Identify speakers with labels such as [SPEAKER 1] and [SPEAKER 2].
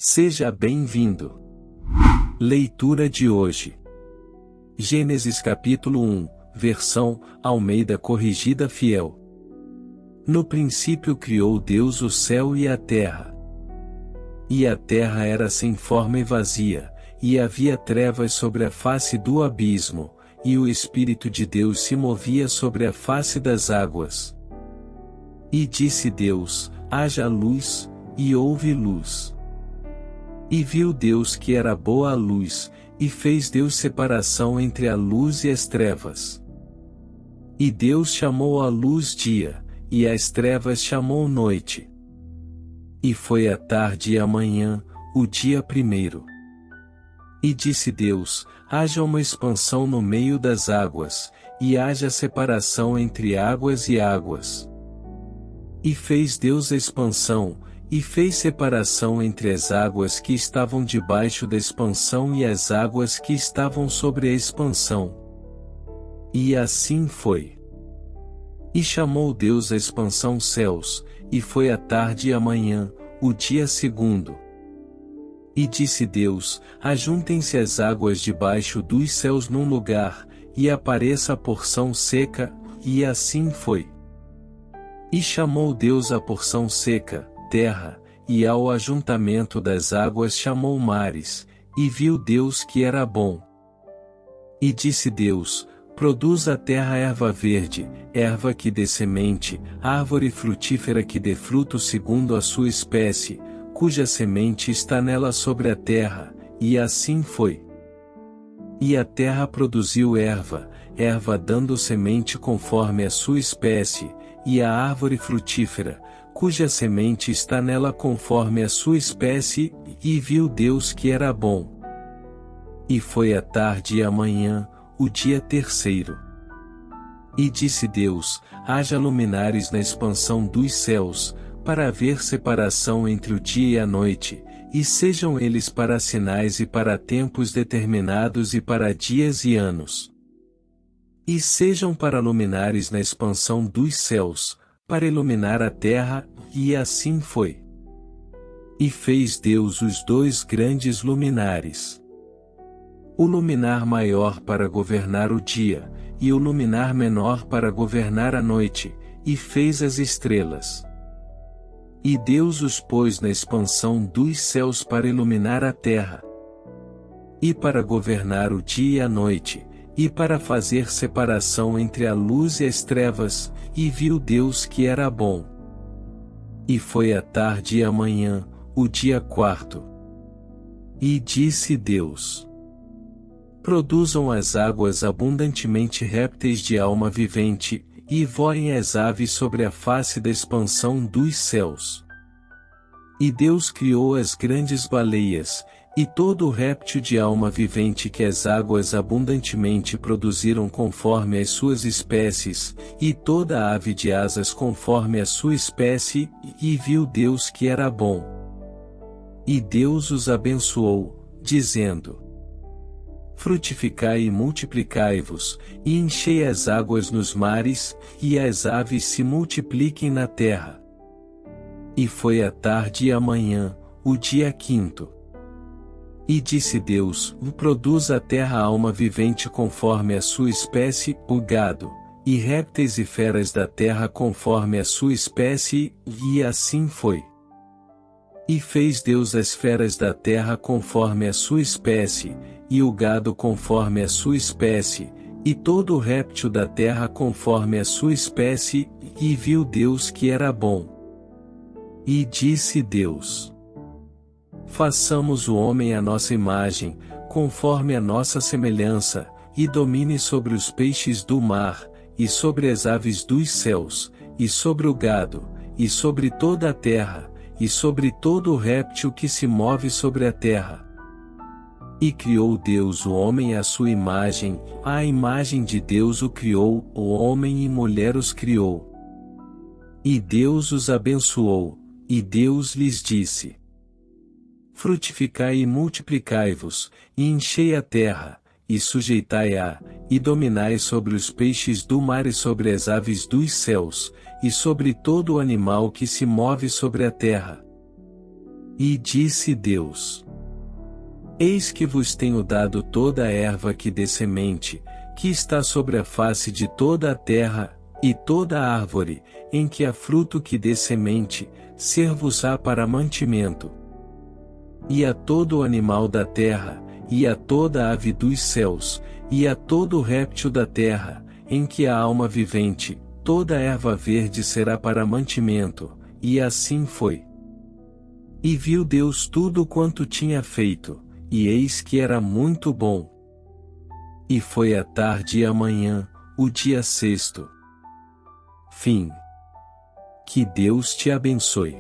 [SPEAKER 1] Seja bem-vindo. Leitura de hoje. Gênesis capítulo 1, versão Almeida Corrigida Fiel. No princípio criou Deus o céu e a terra. E a terra era sem forma e vazia, e havia trevas sobre a face do abismo, e o Espírito de Deus se movia sobre a face das águas. E disse Deus: haja luz, e houve luz. E viu Deus que era boa a luz, e fez Deus separação entre a luz e as trevas. E Deus chamou a luz dia, e as trevas chamou noite. E foi a tarde e a manhã, o dia primeiro. E disse Deus: haja uma expansão no meio das águas, e haja separação entre águas e águas. E fez Deus a expansão, e fez separação entre as águas que estavam debaixo da expansão e as águas que estavam sobre a expansão. E assim foi. E chamou Deus a expansão céus, e foi a tarde e a manhã, o dia segundo. E disse Deus: ajuntem-se as águas debaixo dos céus num lugar, e apareça a porção seca, e assim foi. E chamou Deus a porção seca, terra, e ao ajuntamento das águas chamou mares, e viu Deus que era bom. E disse Deus: produz a terra erva verde, erva que dê semente, árvore frutífera que dê fruto segundo a sua espécie, cuja semente está nela sobre a terra, e assim foi. E a terra produziu erva, erva dando semente conforme a sua espécie, e a árvore frutífera, cuja semente está nela conforme a sua espécie, e viu Deus que era bom. E foi a tarde e a manhã, o dia terceiro. E disse Deus: haja luminares na expansão dos céus, para haver separação entre o dia e a noite, e sejam eles para sinais e para tempos determinados e para dias e anos. E sejam para luminares na expansão dos céus, para iluminar a terra, e assim foi. E fez Deus os dois grandes luminares. O luminar maior para governar o dia, e o luminar menor para governar a noite, e fez as estrelas. E Deus os pôs na expansão dos céus para iluminar a terra, e para governar o dia e a noite, e para fazer separação entre a luz e as trevas, e viu Deus que era bom. E foi a tarde e a manhã, o dia quarto. E disse Deus: produzam as águas abundantemente répteis de alma vivente, e voem as aves sobre a face da expansão dos céus. E Deus criou as grandes baleias, e todo o réptil de alma vivente que as águas abundantemente produziram conforme as suas espécies, e toda a ave de asas conforme a sua espécie, e viu Deus que era bom. E Deus os abençoou, dizendo: frutificai e multiplicai-vos, e enchei as águas nos mares, e as aves se multipliquem na terra. E foi a tarde e a manhã, o dia quinto. E disse Deus: produz a terra alma vivente conforme a sua espécie, o gado, e répteis e feras da terra conforme a sua espécie, e assim foi. E fez Deus as feras da terra conforme a sua espécie, e o gado conforme a sua espécie, e todo o réptil da terra conforme a sua espécie, e viu Deus que era bom. E disse Deus: façamos o homem à nossa imagem, conforme a nossa semelhança, e domine sobre os peixes do mar, e sobre as aves dos céus, e sobre o gado, e sobre toda a terra, e sobre todo o réptil que se move sobre a terra. E criou Deus o homem à sua imagem, à imagem de Deus o criou, o homem e mulher os criou. E Deus os abençoou, e Deus lhes disse: frutificai e multiplicai-vos, e enchei a terra, e sujeitai-a, e dominai sobre os peixes do mar e sobre as aves dos céus, e sobre todo o animal que se move sobre a terra. E disse Deus: Eis que vos tenho dado toda a erva que dê semente, que está sobre a face de toda a terra, e toda a árvore, em que há fruto que dê semente, ser-vos-á para mantimento. E a todo animal da terra, e a toda ave dos céus, e a todo réptil da terra, em que há alma vivente, toda erva verde será para mantimento, e assim foi. E viu Deus tudo quanto tinha feito, e eis que era muito bom. E foi a tarde e a manhã, o dia sexto. Fim. Que Deus te abençoe.